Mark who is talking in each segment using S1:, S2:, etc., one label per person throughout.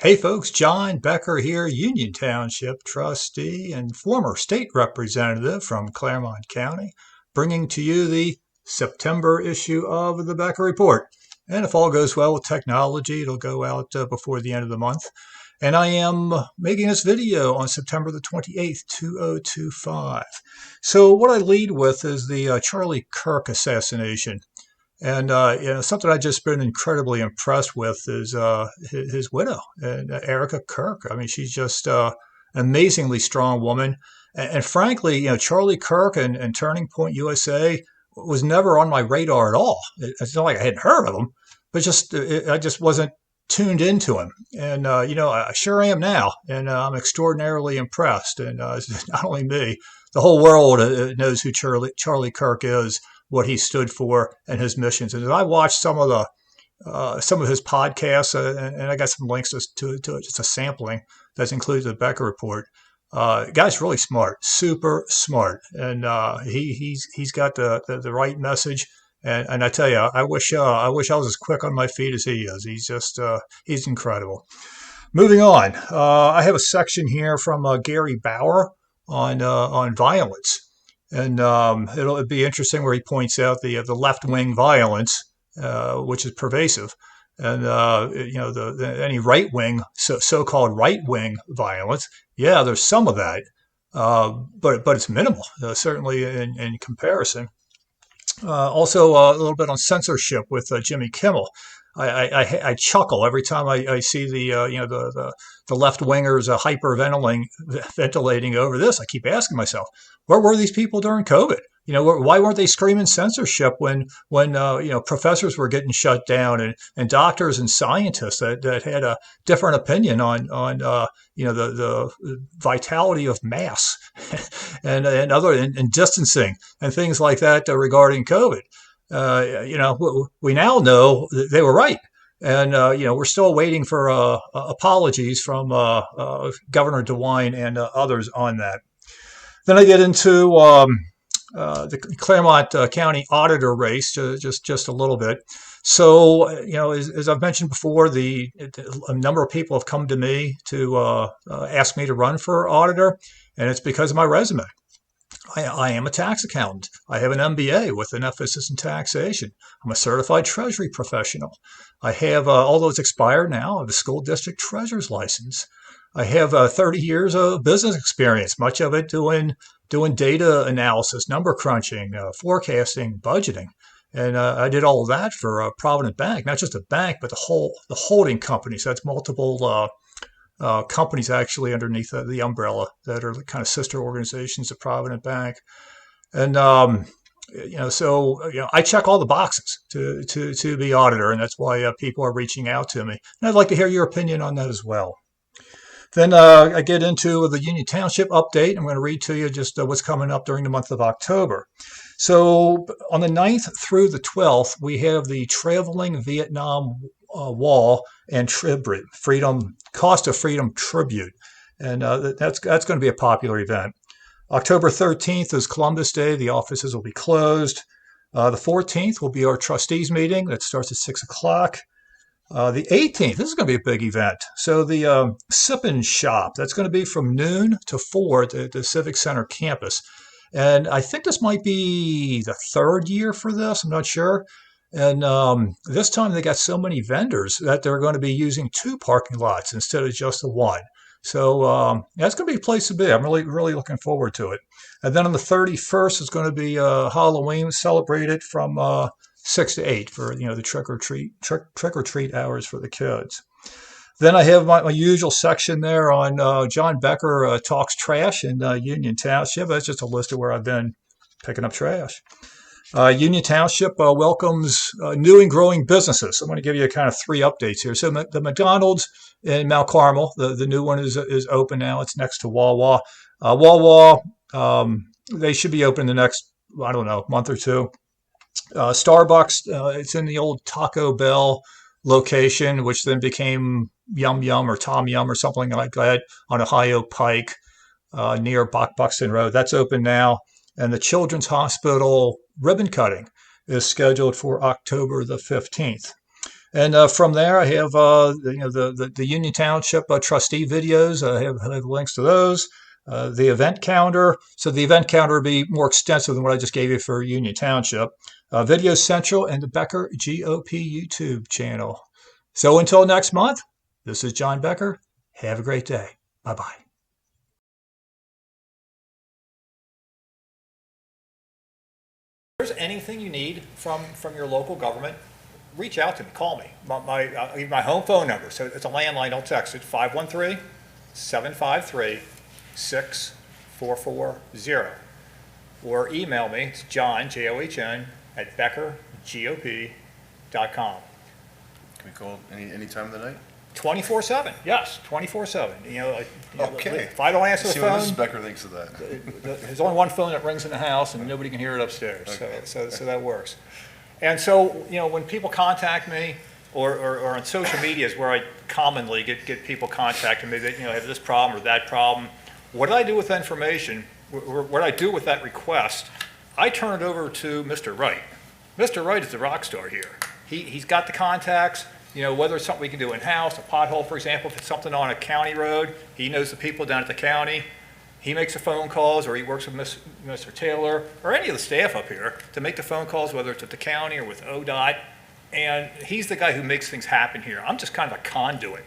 S1: Hey folks, John Becker here, Union Township trustee and former state representative from Clermont County, bringing to you the September issue of the Becker Report. And if all goes well with technology, it'll go out before the end of the month. And I am making this video on September the 28th, 2025. So what I lead with is the Charlie Kirk assassination. And something I've just been incredibly impressed with is his widow, Erica Kirk. I mean, she's just an amazingly strong woman. And frankly, Charlie Kirk and Turning Point USA was never on my radar at all. It's not like I hadn't heard of him, but I just wasn't tuned into him. And I sure am now, and I'm extraordinarily impressed. And it's not only me, the whole world knows who Charlie Kirk is, what he stood for, and his missions. And I watched some of his podcasts, and I got some links to it, just a sampling that's included in the Becker Report. Guy's really smart, super smart, and he's got the right message. And I tell you, I wish I was as quick on my feet as he is. He's incredible. Moving on, I have a section here from Gary Bauer on violence. And it'll be interesting where he points out the left-wing violence, which is pervasive, and any right-wing, so-called right-wing violence. Yeah, there's some of that, but it's minimal, certainly in comparison. Also, a little bit on censorship with Jimmy Kimmel. I chuckle every time I see the left wingers hyperventilating over this. I keep asking myself, where were these people during COVID? Why weren't they screaming censorship when professors were getting shut down and doctors and scientists that had a different opinion on the vitality of masks and distancing and things like that regarding COVID. We now know that they were right. And, we're still waiting for apologies from Governor DeWine and others on that. Then I get into the Clermont County Auditor race, just a little bit. So, as I've mentioned before, a number of people have come to me to ask me to run for auditor, and it's because of my resume. I am a tax accountant. I have an MBA with an emphasis in taxation. I'm a certified treasury professional. I have, although it's expired now, I have a school district treasurer's license. I have 30 years of business experience, much of it doing data analysis, number crunching, forecasting, budgeting. And I did all of that for Provident Bank, not just a bank, but the holding company. So that's multiple companies actually underneath the umbrella that are kind of sister organizations of Provident Bank. And, I check all the boxes to be auditor, and that's why people are reaching out to me. And I'd like to hear your opinion on that as well. Then I get into the Union Township update. I'm going to read to you just what's coming up during the month of October. So on the 9th through the 12th, we have the Traveling Vietnam Wall and Tribute, Cost of Freedom Tribute. And that's going to be a popular event. October 13th is Columbus Day. The offices will be closed. The 14th will be our trustees meeting. That starts at 6 o'clock. The 18th, this is going to be a big event. So the Sip and Shop, that's going to be from noon to 4 at the Civic Center campus. And I think this might be the third year for this. I'm not sure. And this time they got so many vendors that they're going to be using 2 parking lots instead of just the one. So that's going to be a place to be. I'm really, really looking forward to it. And then on the 31st is going to be Halloween celebrated from 6 to 8 for the trick or treat hours for the kids. Then I have my usual section there on John Becker talks trash in Union Township. That's just a list of where I've been picking up trash. Union Township welcomes new and growing businesses. I'm going to give you kind of 3 updates here. So the McDonald's in Mount Carmel, the new one is open now. It's next to Wawa. Wawa, they should be open the next, month or 2. Starbucks, it's in the old Taco Bell location, which then became Yum Yum or Tom Yum or something like that on Ohio Pike near Buxton Road. That's open now. And the Children's Hospital ribbon cutting is scheduled for October the 15th. And from there, I have the Union Township trustee videos. I have links to those. The event calendar. So the event calendar would be more extensive than what I just gave you for Union Township. Video Central and the Becker GOP YouTube channel. So until next month, this is John Becker. Have a great day. Bye-bye. If there's anything you need from your local government, reach out to me, call me. I'll give you my home phone number. So it's a landline, don't text it, 513-753-6440. Or email me, it's John, John, at BeckerGOP.com.
S2: Can we call any time of the night?
S1: 24/7, yes, 24/7.
S2: Okay.
S1: If I don't answer the
S2: See what
S1: phone,
S2: Mrs. Becker thinks of that.
S1: there's only one phone that rings in the house, and nobody can hear it upstairs.
S2: Okay.
S1: So that works. And so, when people contact me, or on social media is where I commonly get people contacting me that have this problem or that problem. What do I do with that information? What do I do with that request? I turn it over to Mr. Wright. Mr. Wright is the rock star here. He's got the contacts. Whether it's something we can do in-house, a pothole, for example, if it's something on a county road, he knows the people down at the county. He makes the phone calls, or he works with Mr. Taylor, or any of the staff up here to make the phone calls, whether it's at the county or with ODOT. And he's the guy who makes things happen here. I'm just kind of a conduit.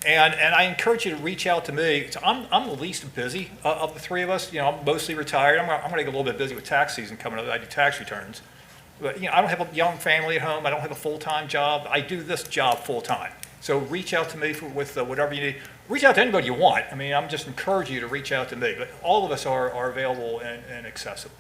S1: And I encourage you to reach out to me. So I'm the least busy of the three of us. I'm mostly retired. I'm going to get a little bit busy with tax season coming up. I do tax returns. But I don't have a young family at home. I don't have a full-time job. I do this job full-time. So reach out to me with whatever you need. Reach out to anybody you want. I'm just encouraging you to reach out to me. But all of us are available and accessible.